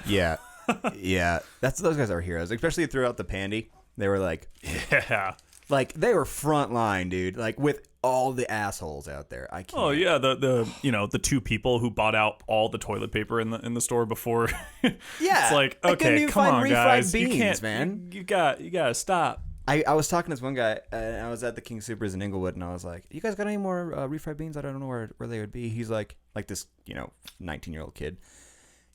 Yeah. Yeah. Those guys are heroes, especially throughout the pandy. They were like, Yeah. like they were front line, dude. Like with all the assholes out there. I can't. Oh yeah, the two people who bought out all the toilet paper in the store before. Yeah. It's like, okay, come on, guys, beans, you can't, man. You gotta stop. I was talking to this one guy, and I was at the King Supers in Inglewood, and I was like, "You guys got any more refried beans? I don't know where they would be." He's like this, 19-year-old kid.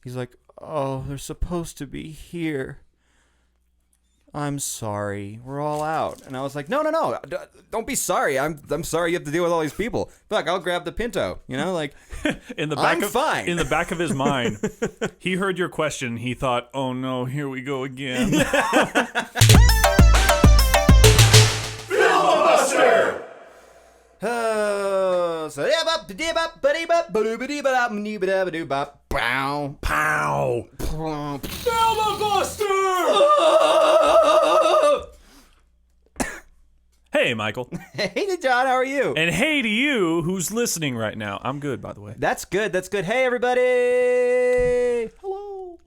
He's like, "Oh, they're supposed to be here. I'm sorry, we're all out." And I was like, "No, don't be sorry. I'm sorry you have to deal with all these people. Fuck, I'll grab the Pinto. Like I'm fine." In the back of his mind, he heard your question. He thought, "Oh no, here we go again." Filibuster. So pow Pow! Filibuster. Hey, Michael. Hey, John, how are you? And hey to you who's listening right now. I'm good, by the way. That's good. Hey, everybody. Hello.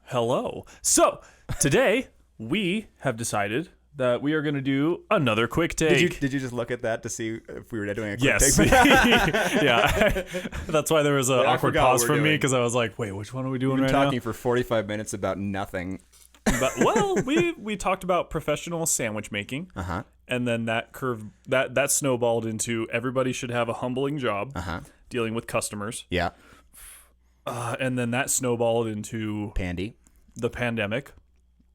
Hello. So, today we have decided that we are going to do another quick take. Did you just look at that to see if we were doing a quick Yes. take? Yeah. That's why there was an awkward pause from me, because I was like, wait, which one are we doing We've been right talking for 45 minutes about nothing. But, well, we talked about professional sandwich making. Uh-huh. And then that that snowballed into everybody should have a humbling job dealing with customers. Yeah. And then that snowballed into the pandemic.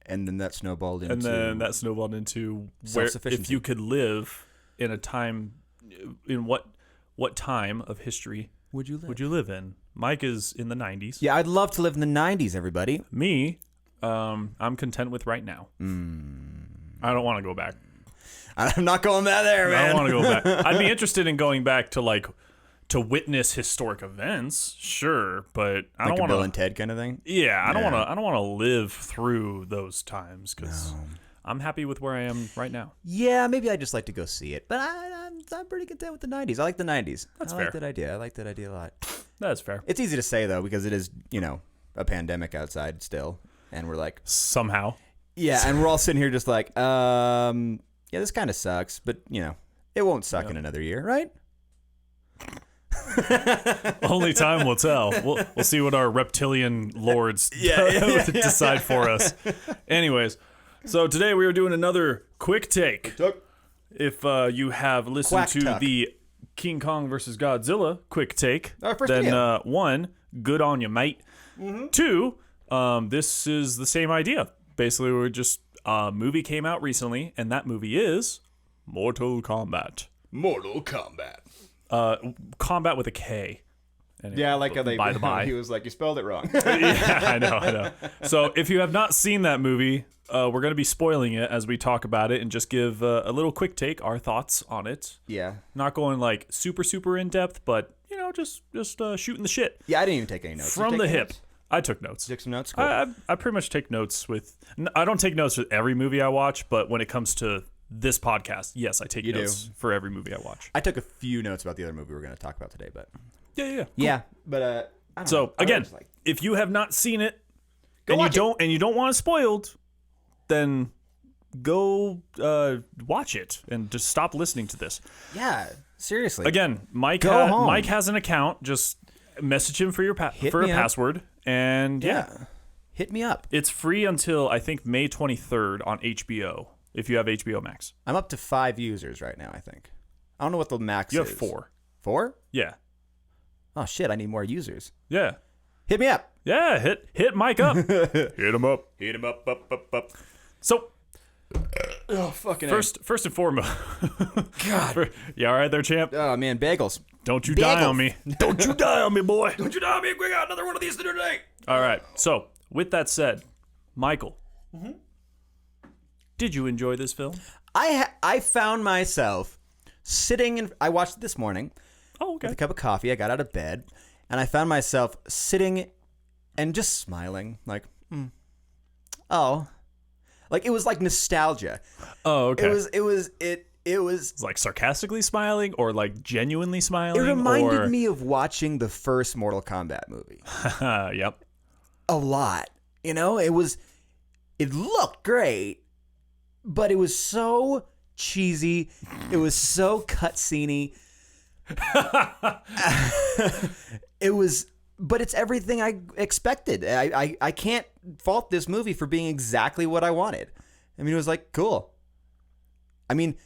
And then that snowballed into where if you could live in a time, in what time of history would you live in? Mike is in the 90s. Yeah, I'd love to live in the 90s, everybody. Me, I'm content with right now. I don't want to go back. I'm not going back there, man. I don't want to go back. I'd be interested in going back to witness historic events, sure, but I don't want to. Bill and Ted kind of thing. Yeah, I don't want to live through those times because I'm happy with where I am right now. Yeah, maybe I just like to go see it, but I'm pretty content with the 90s. I like the 90s. That's fair. I like that idea a lot. That's fair. It's easy to say though because it is a pandemic outside still, and we're like somehow. Yeah, and we're all sitting here just like, yeah, this kind of sucks, but it won't suck in another year, right? Only time will tell. We'll see what our reptilian lords decide for us. Anyways, so today we are doing another quick take. If you have listened to the King Kong versus Godzilla quick take, then one, good on you, mate. Mm-hmm. Two, this is the same idea. Basically, we're just movie came out recently, and that movie is Mortal Kombat. Combat with a K. And yeah, like how by the by. He was like, you spelled it wrong. Yeah, I know. So if you have not seen that movie, we're going to be spoiling it as we talk about it and just give a little quick take, our thoughts on it. Yeah. Not going like super, super in depth, but, just shooting the shit. Yeah, I didn't even take any notes. From the hip. I took notes. You took some notes? Cool. I pretty much take notes with... I don't take notes with every movie I watch, but when it comes to this podcast, yes, I take notes for every movie I watch. I took a few notes about the other movie we're going to talk about today, but... Yeah. Cool. Yeah, but... I don't know. Again, if you have not seen it, and you don't want it spoiled, then go watch it and just stop listening to this. Yeah, seriously. Again, Mike has an account. Just message him for your password, and hit me up. It's free until I think May 23rd on HBO. If you have HBO Max, I'm up to 5 users right now. I think. I don't know what the max is. You have 4. 4? Yeah. Oh shit! I need more users. Yeah. Hit me up. Yeah, hit Mike up. Hit him up. Up. So, first and foremost. God. You all right there, champ? Oh man, bagels. Don't you die on me. Don't you die on me, boy. Don't you die on me. We got another one of these to do today. All right. So, with that said, Michael, did you enjoy this film? I found myself sitting I watched it this morning. Oh, okay. With a cup of coffee. I got out of bed, and I found myself sitting and just smiling, like, oh, like it was like nostalgia. Oh, okay. It was Like sarcastically smiling or like genuinely smiling? It reminded me of watching the first Mortal Kombat movie. Yep. A lot. You know, it looked great, but it was so cheesy. It was so cutscene-y. But it's everything I expected. I can't fault this movie for being exactly what I wanted. I mean, it was like, cool. I mean,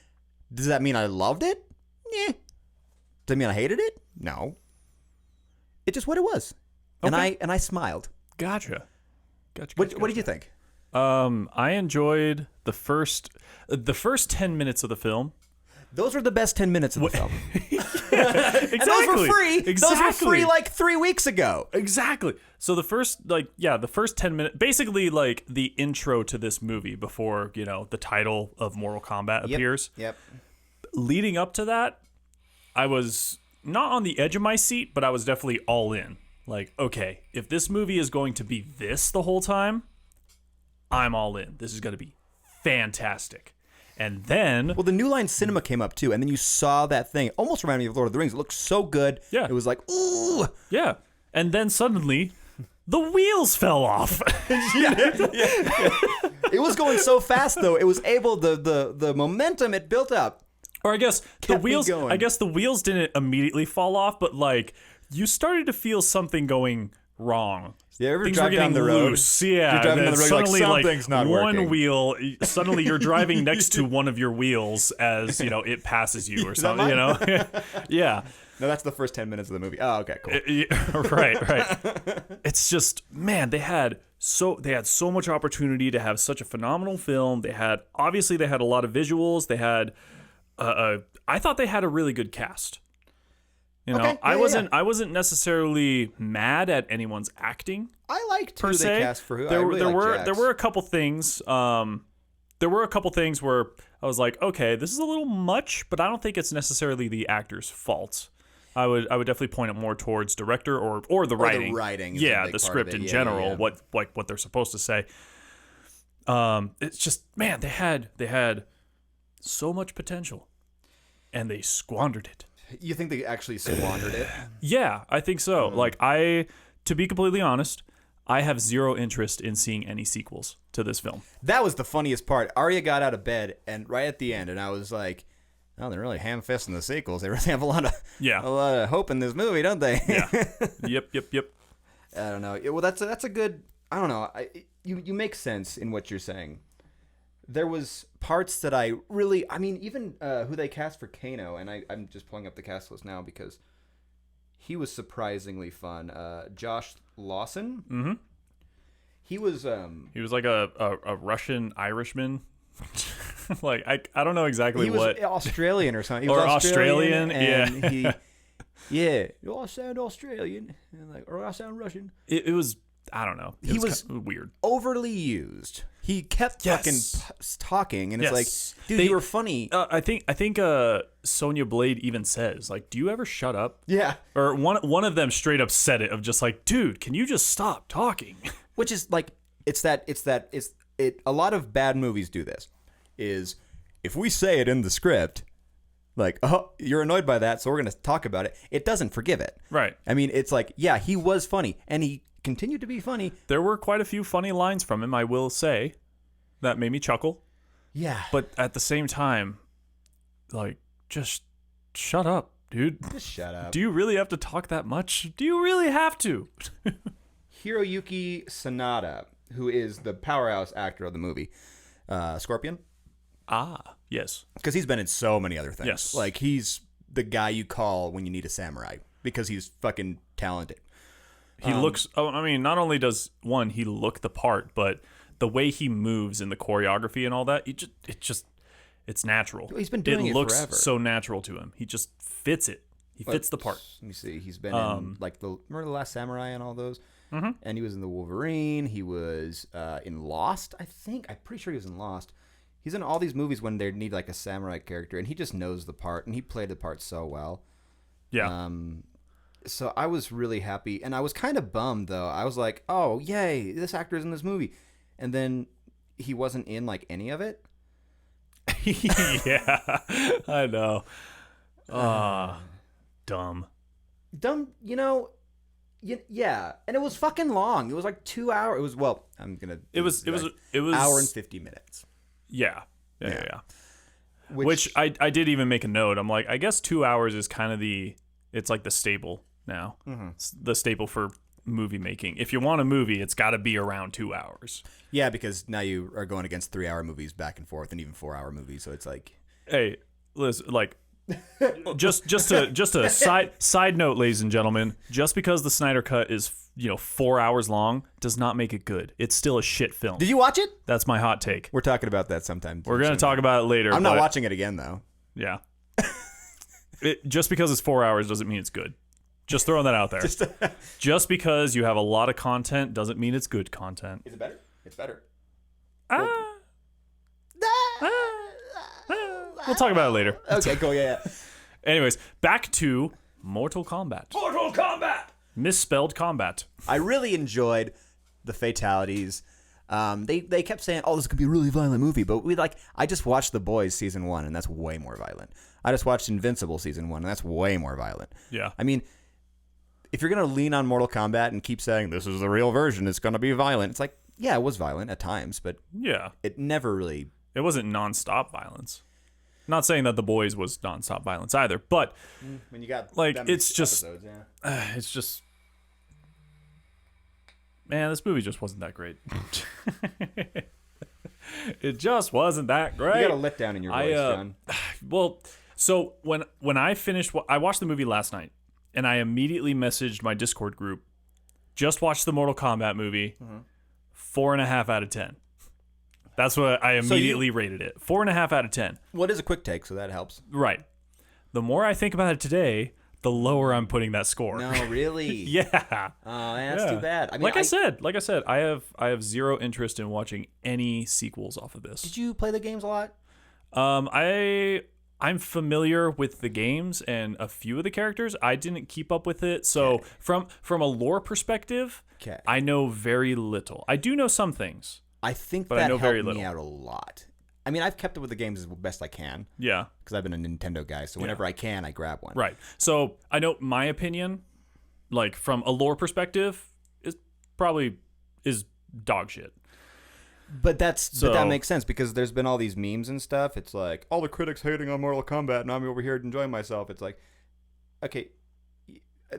does that mean I loved it? Yeah. Does that mean I hated it? No. It's just what it was. Okay. And I smiled. Gotcha. What did you think? I enjoyed the first 10 minutes of the film. Those were the best 10 minutes of the film. Exactly. And those were free. Exactly. Those were free like 3 weeks ago. Exactly. So the first 10 minutes, basically like the intro to this movie before, the title of Mortal Kombat appears. Yep. Leading up to that, I was not on the edge of my seat, but I was definitely all in. Like, okay, if this movie is going to be this the whole time, I'm all in. This is going to be fantastic. And then... Well, the New Line Cinema came up, too, and then you saw that thing. It almost reminded me of Lord of the Rings. It looked so good. Yeah. It was like, ooh! Yeah. And then suddenly, the wheels fell off. Yeah. It was going so fast, though. It was able... The momentum it built up. Or I guess the wheels... going. I guess the wheels didn't immediately fall off, but, like, you started to feel something going wrong. You ever Things drive were getting down the road? loose. Yeah. You're driving and down the road, suddenly, you're like, something's not one working. wheel, suddenly you're driving next to one of your wheels as, it passes you or Is that something, Yeah. No, that's the first 10 minutes of the movie. Oh, okay, cool. Right. It's just, man, they had so much opportunity to have such a phenomenal film. They had a lot of visuals. They had, I thought they had a really good cast. Okay, I wasn't necessarily mad at anyone's acting. I liked per who se. they cast for who. There Jax. were a couple things. There were a couple things where I was like, okay, this is a little much, but I don't think it's necessarily the actor's fault. I would definitely point it more towards director or the writing. The writing. Is Yeah, a big the part script of it. in Yeah, general. yeah. What they're supposed to say. It's just, man, they had so much potential, and they squandered it. You think they actually squandered it? Yeah, I think so. Like, to be completely honest, I have zero interest in seeing any sequels to this film. That was the funniest part. Arya got out of bed, and right at the end, and I was like, "Oh, they're really ham-fisting the sequels. They really have a lot of hope in this movie, don't they?" Yeah. Yep. I don't know. Well, that's a good. I don't know. You make sense in what you're saying. There was parts that I mean, even who they cast for Kano, and I'm just pulling up the cast list now because he was surprisingly fun. Josh Lawson. Mm-hmm. He was like a Russian Irishman. Like, I don't know exactly what. He was Australian or something. He or was Australian, and yeah. You all sound Australian, or I sound Russian. It was, I don't know. It was kind of weird. Overly used. He kept fucking talking, and it's like, dude, you were funny. I think Sonya Blade even says, like, "Do you ever shut up?" Yeah. Or one of them straight up said it, of just like, "Dude, can you just stop talking?" Which is like, a lot of bad movies do this. Is if we say it in the script, like, oh, you're annoyed by that, so we're gonna talk about it. It doesn't forgive it. Right. I mean, it's like, yeah, he was funny, and he continued to be funny. There were quite a few funny lines from him, I will say, that made me chuckle. Yeah. But at the same time, like, just shut up, dude. Just shut up. Do you really have to talk that much? Do you really have to? Hiroyuki Sanada, who is the powerhouse actor of the movie, Scorpion. Ah, yes. Because he's been in so many other things. Yes. Like, he's the guy you call when you need a samurai because he's fucking talented. He looks, I mean, not only does he look the part, but the way he moves and the choreography and all that, it's natural. He's been doing it looks forever. so natural to him. He just fits it. He fits the part. Let me see. He's been in, like, remember The Last Samurai and all those? Mm-hmm. And he was in The Wolverine. He was in Lost, I think. I'm pretty sure he was in Lost. He's in all these movies when they need, like, a samurai character, and he just knows the part, and he played the part so well. Yeah. So I was really happy, and I was kind of bummed, though. I was like, oh, yay, this actor's in this movie. And then he wasn't in, like, any of it. Yeah, I know. Dumb. Dumb, yeah, and it was fucking long. It was like 2 hours. It was It was hour and 50 minutes. Yeah. Which I did even make a note. I'm like, I guess 2 hours is kind of it's like the staple now. Mm-hmm. It's the staple for movie making. If you want a movie, it's got to be around 2 hours. Yeah, because now you are going against 3-hour movies back and forth, and even 4-hour movies. So it's like, hey, listen, like, just a side note, ladies and gentlemen. Just because the Snyder Cut is 4 hours long does not make it good. It's still a shit film. did you watch it? That's my hot take. We're talking about that sometime. We're gonna talk about it later. I'm not watching it again though. Yeah. Just because it's 4 hours doesn't mean it's good. Just throwing that out there. Just because you have a lot of content doesn't mean it's good content. Is it better? It's better. We'll talk about it later. Okay, cool. Yeah. Anyways, back to Mortal Kombat. Mortal Kombat. Misspelled combat. I really enjoyed the fatalities. They kept saying, "Oh, this could be a really violent movie," but I just watched The Boys season 1, and that's way more violent. I just watched Invincible season 1, and that's way more violent. Yeah. I mean, if you're gonna lean on Mortal Kombat and keep saying this is the real version, it's gonna be violent. It's like, yeah, it was violent at times, but yeah, it never really. It wasn't nonstop violence. Not saying that The Boys was nonstop violence either, but when you got like it's just episodes, yeah. it's just, man, this movie just wasn't that great. It just wasn't that great. You got a letdown in your voice, John. Well, so when I finished, I watched the movie last night, and I immediately messaged my Discord group. Just watched the Mortal Kombat movie. 4.5 out of 10. That's what I immediately rated it. 4.5 out of 10. Well, it is a quick take, so that helps. Right. The more I think about it today, the lower I'm putting that score. No, really? Yeah. Oh, that's too bad. I mean, like I said, I have zero interest in watching any sequels off of this. Did you play the games a lot? I'm familiar with the games and a few of the characters. I didn't keep up with it, so from a lore perspective, I know very little. I do know some things. I think but that I know very helped me little. out a lot. I mean, I've kept up with the games as best I can. Yeah. Because I've been a Nintendo guy, so whenever I can, I grab one. Right. So I know my opinion, like from a lore perspective, is dog shit. But but that makes sense because there's been all these memes and stuff. It's like all the critics hating on Mortal Kombat, and I'm over here enjoying myself. It's like, okay,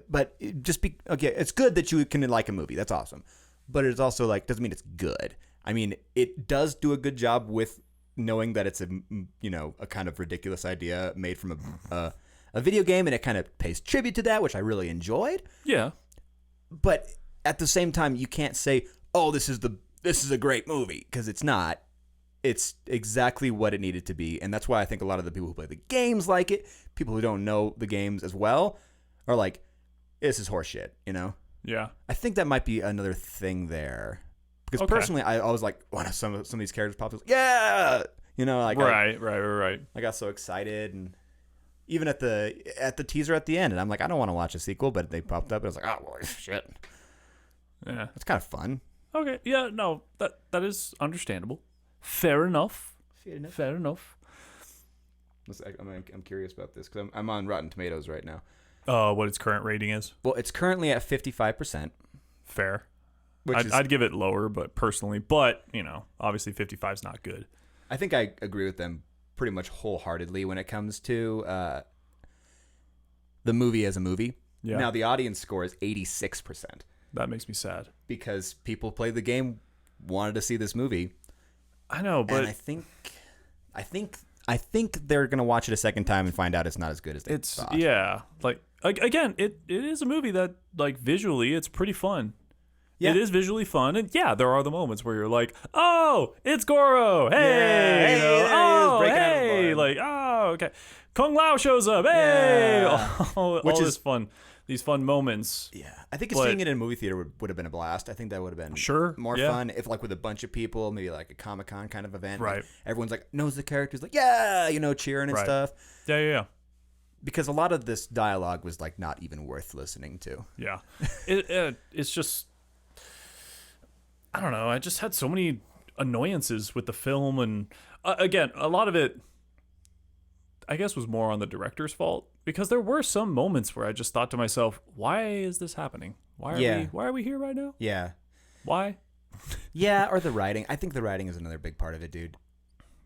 but it's good that you can like a movie. That's awesome. But it's also like doesn't mean it's good. I mean, it does do a good job with knowing that it's a kind of ridiculous idea made from a video game, and it kind of pays tribute to that, which I really enjoyed. Yeah. But at the same time, you can't say, "Oh, this is a great movie," because it's not. It's exactly what it needed to be, and that's why I think a lot of the people who play the games like it. People who don't know the games as well are like, "This is horseshit," Yeah. I think that might be another thing there. Because personally, I was like, when some of these characters popped up, yeah, like right. I got so excited, and even at the teaser at the end, and I'm like, I don't want to watch a sequel, but they popped up, and I was like, oh well, shit, yeah, it's kind of fun. Okay, yeah, no, that is understandable. Fair enough. I'm curious about this because I'm on Rotten Tomatoes right now. What its current rating is? Well, it's currently at 55%. Fair. I'd give it lower, but obviously 55 is not good. I think I agree with them pretty much wholeheartedly when it comes to the movie as a movie. Yeah. Now, the audience score is 86%. That makes me sad. Because people played the game, wanted to see this movie. I know, but... And I think they're going to watch it a second time and find out it's not as good as they thought. Yeah. Like, again, it is a movie that, like, visually, it's pretty fun. Yeah. It is visually fun, and yeah, there are the moments where you're like, "Oh, it's Goro! Hey, hey, like, oh, okay." Kung Lao shows up. Hey, all this fun, these fun moments. Yeah, I think seeing it in a movie theater would have been a blast. I think that would have been more fun if, like, with a bunch of people, maybe like a Comic-Con kind of event. Right. Like, everyone's like knows the characters, like cheering and stuff. Yeah. Because a lot of this dialogue was like not even worth listening to. Yeah, it's just. I don't know. I just had so many annoyances with the film, and again, a lot of it I guess was more on the director's fault, because there were some moments where I just thought to myself, why is this happening? Why are we here right now? Yeah. Why? Yeah, or the writing. I think the writing is another big part of it, dude.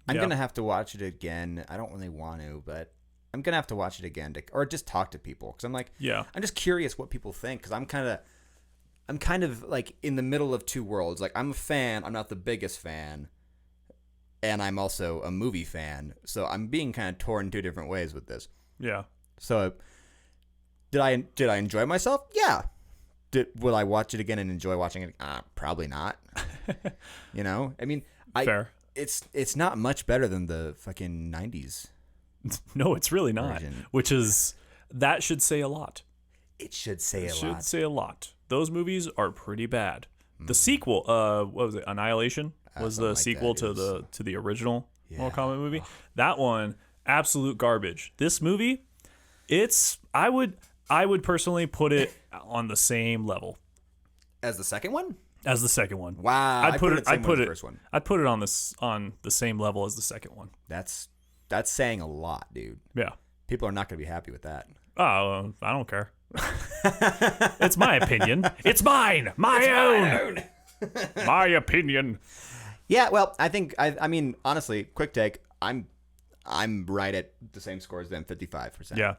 I'm going to have to watch it again. I don't really want to, but I'm going to have to watch it again or just talk to people, cuz I'm like I'm just curious what people think, cuz I'm kind of like in the middle of two worlds. Like, I'm a fan, I'm not the biggest fan, and I'm also a movie fan. So I'm being kind of torn two different ways with this. Yeah. So did I enjoy myself? Yeah. Will I watch it again and enjoy watching it? Probably not. You know? I mean, fair. It's not much better than the fucking 90s. No, it's really not. Version. Which is, that should say a lot. It should say a lot. It should say a lot. Those movies are pretty bad. The sequel, what was it? Annihilation was the sequel to the original Mortal Kombat movie. That one, absolute garbage. This movie, I would personally put it on the same level as the second one. As the second one. Wow, I'd put it the first one. I'd put it on the same level as the second one. That's saying a lot, dude. Yeah. People are not going to be happy with that. Oh, I don't care. It's my opinion. It's mine. My own. My opinion. Yeah, well, I mean, honestly, Quicktake, I'm right at the same score as them, 55%. Yeah.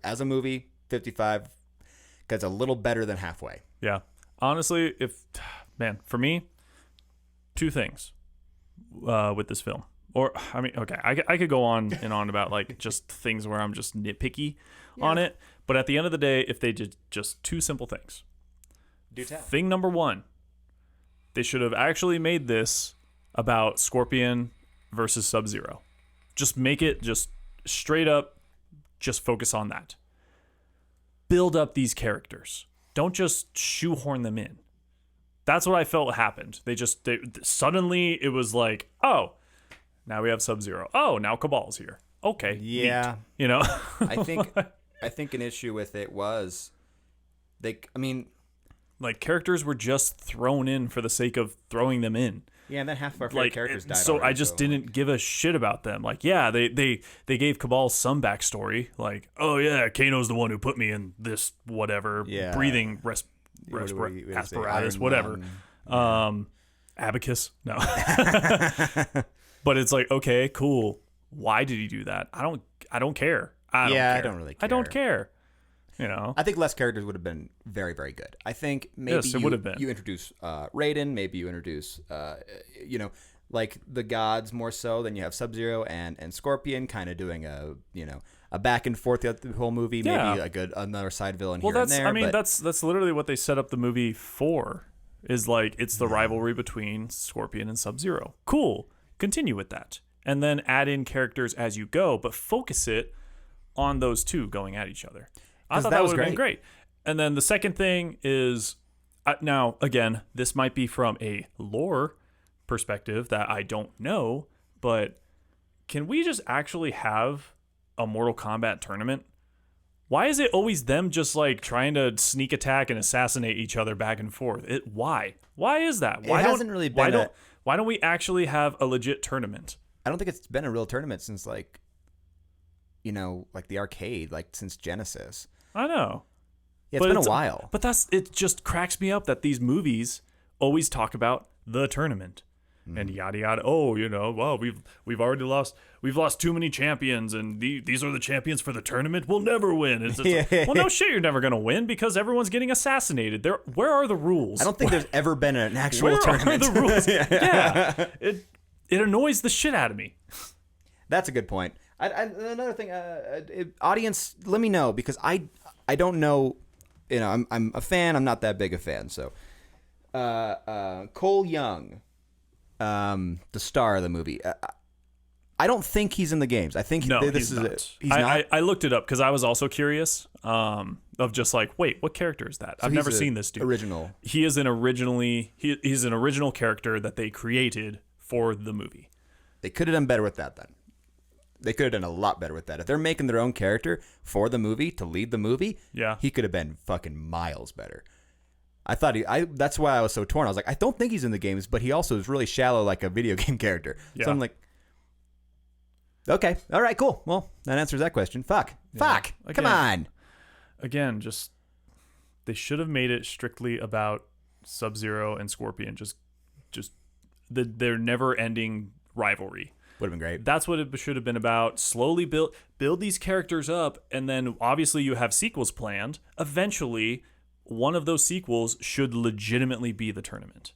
As a movie, 55, because a little better than halfway. Yeah. Honestly, for me, two things with this film. Or, I mean, okay, I could go on and on about like just things where I'm just nitpicky on it. But at the end of the day, if they did just two simple things. Do tell. Thing number one, they should have actually made this about Scorpion versus Sub-Zero. Just make it just straight up, just focus on that. Build up these characters. Don't just shoehorn them in. That's what I felt happened. They suddenly it was like, oh, now we have Sub-Zero. Oh, now Cabal's here. Okay. Yeah. Neat. You know? I think an issue with it was like characters were just thrown in for the sake of throwing them in. Yeah, and then half of our favorite characters died. So already, I just didn't give a shit about them. Like, yeah, they gave Cabal some backstory. Like, oh yeah, Kano's the one who put me in this whatever breathing apparatus, whatever. Abacus, no. But it's like, okay, cool. Why did he do that? I don't care. I don't really care. I don't care. You know, I think less characters would have been very, very good. I think maybe you introduce Raiden, maybe you introduce like the gods more so. Then you have Sub-Zero and Scorpion kind of doing a back and forth throughout the whole movie. Yeah. Maybe another side villain here and there. I mean, that's literally what they set up the movie for. Is like it's the rivalry between Scorpion and Sub-Zero. Cool. Continue with that, and then add in characters as you go, but focus it on those two going at each other. I thought that would have been great. And then the second thing is, now, again, this might be from a lore perspective that I don't know, but can we just actually have a Mortal Kombat tournament? Why is it always them just like trying to sneak attack and assassinate each other back and forth? Why? Why is that? Why don't we actually have a legit tournament? I don't think it's been a real tournament since like the arcade, like since Genesis. I know. Yeah, it's been a while. But it just cracks me up that these movies always talk about the tournament and yada yada. Oh, well, we've already lost. We've lost too many champions, and these are the champions for the tournament. We'll never win. It's like, well, no shit, you're never gonna win because everyone's getting assassinated. Where are the rules? I don't think there's ever been an actual tournament. Where are the rules? Yeah. It annoys the shit out of me. That's a good point. Another thing, audience, let me know because I don't know. I'm a fan. I'm not that big a fan. So, Cole Young, the star of the movie. I don't think he's in the games. I think he's not. He's not. I looked it up because I was also curious. Of just like, wait, what character is that? So I've never seen this dude. Original. He is an original character that they created for the movie. They could have done better with that then. They could have done a lot better with that. If they're making their own character for the movie to lead the movie, he could have been fucking miles better. I thought that's why I was so torn. I was like, I don't think he's in the games, but he also is really shallow like a video game character. Yeah. So I'm like, Okay. All right. Cool. Well, that answers that question. Fuck. Come on. Again, just they should have made it strictly about Sub-Zero and Scorpion. Just their never-ending rivalry. Would have been great. That's what it should have been about. Slowly build these characters up, and then obviously you have sequels planned. Eventually, one of those sequels should legitimately be the tournament.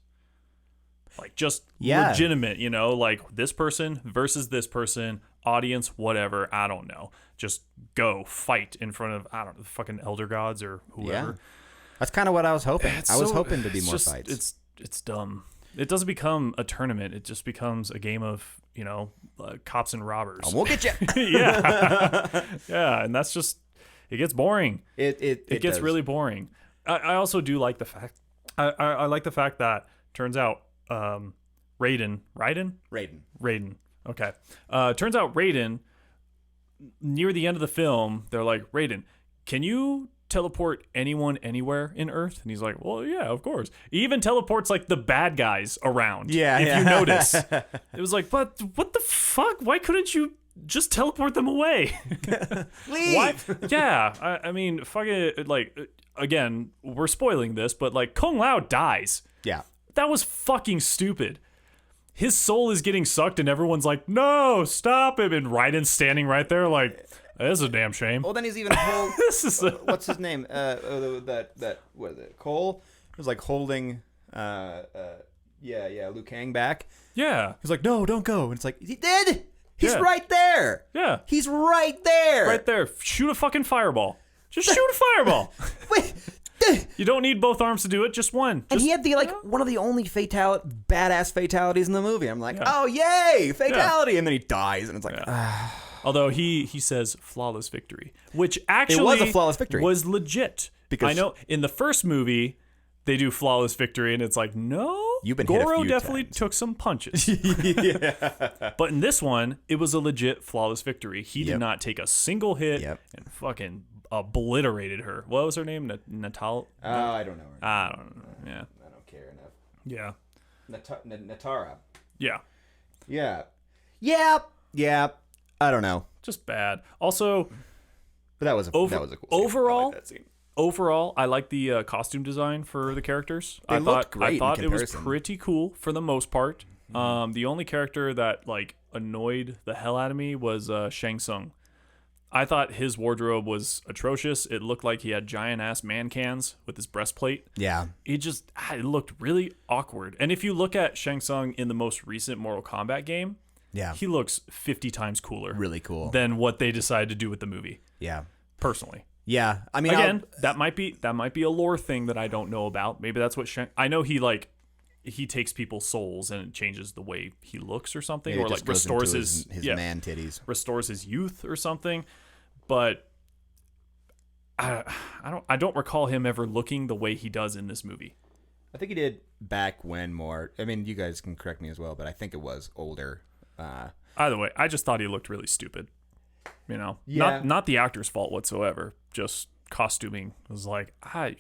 Like, just legitimate, like this person versus this person, audience, whatever, I don't know. Just go fight in front of, I don't know, the fucking Elder Gods or whoever. Yeah. That's kind of what I was hoping. I was hoping to be more fights. It's dumb. It doesn't become a tournament. It just becomes a game of, cops and robbers. I won't get you. Yeah. Yeah, and that's just, it gets boring. It gets does. really boring. I also do like the fact, I like the fact that turns out Raiden. Okay. Turns out Raiden, near the end of the film, they're like, Raiden, can you teleport anyone anywhere in Earth? And he's like, well, yeah, of course. He even teleports like the bad guys around. Yeah. If you notice. It was like, but what the fuck? Why couldn't you just teleport them away? Leave. Why? Yeah. I mean, fuck it. Like, again, we're spoiling this, but like Kung Lao dies. Yeah. That was fucking stupid. His soul is getting sucked and everyone's like, no, stop him. And Raiden's standing right there like, that's a damn shame. Well, then he's even what's his name? That what is it? Cole was like holding Liu Kang back. Yeah. He's like, no, don't go. And it's like, he did. He's Yeah. right there. Yeah. He's right there. Right there. Shoot a fucking fireball. Just shoot a fireball. Wait. You don't need both arms to do it, just one. And he had one of the only badass fatalities in the movie. I'm like, oh yay, fatality, and then he dies, and it's like, Although he says flawless victory, which actually was a flawless victory. was legit. Because I know in the first movie they do flawless victory, and it's like, no, You've been hit a Goro few definitely times. took some punches. yeah. But in this one, it was a legit flawless victory. He did not take a single hit and fucking obliterated her. What was her name? Natal? I don't know. I don't know. Yeah. I don't care enough. Yeah. Natara. Yeah. Yeah. Yeah. I don't know. Just bad. Also, but that was a cool scene. Overall, I like that scene. Overall, I like the costume design for the characters. They looked great I thought in it was comparison. pretty cool for the most part. The only character that like annoyed the hell out of me was Shang Tsung. I thought his wardrobe was atrocious. It looked like he had giant ass man cans with his breastplate. Yeah. It looked really awkward. And if you look at Shang Tsung in the most recent Mortal Kombat game, he looks 50 times cooler. Really cool. Than what they decided to do with the movie. Yeah. Personally. Yeah. I mean, again, that might be a lore thing that I don't know about. Maybe that's what I know. He takes people's souls and it changes the way he looks or something, or like restores his man titties, restores his youth or something. But I don't recall him ever looking the way he does in this movie. I think he did back when more. I mean, you guys can correct me as well, but I think it was older. Either way, I just thought he looked really stupid. Not the actor's fault whatsoever. Just costuming was like,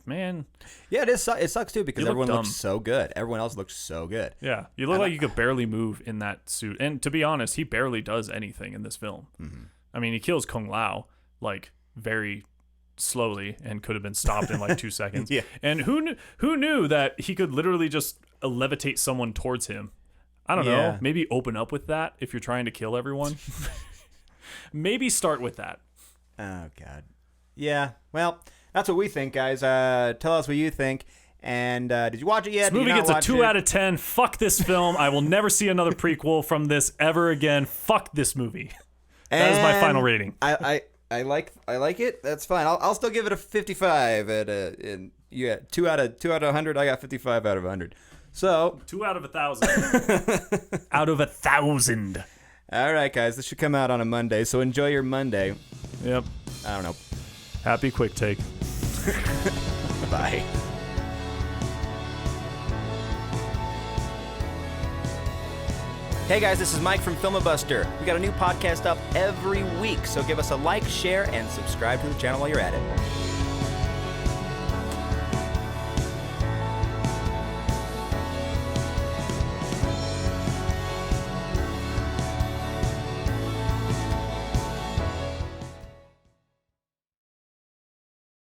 man. Yeah, it sucks too because everyone dumb. looks so good. Everyone else looks so good. Yeah, you look like you could barely move in that suit. And to be honest, he barely does anything in this film. Mm-hmm. I mean, he kills Kung Lao like very slowly and could have been stopped in like 2 seconds. Yeah. And who knew that he could literally just levitate someone towards him? I don't know. Maybe open up with that if you're trying to kill everyone. Maybe start with that. Oh, God. Yeah. Well, that's what we think, guys. Tell us what you think. And did you watch it yet? This movie gets a 2 out of 10. Fuck this film. I will never see another prequel from this ever again. Fuck this movie. That is my final rating. I like it. That's fine. I'll still give it a 55. 2 out of 100. I got 55 out of 100. So 2 out of 1,000. Out of 1,000. All right, guys. This should come out on a Monday. So enjoy your Monday. Yep. I don't know. Happy Quicktake. Bye. Hey guys, this is Mike from Filmabuster. We got a new podcast up every week, so give us a like, share, and subscribe to the channel while you're at it.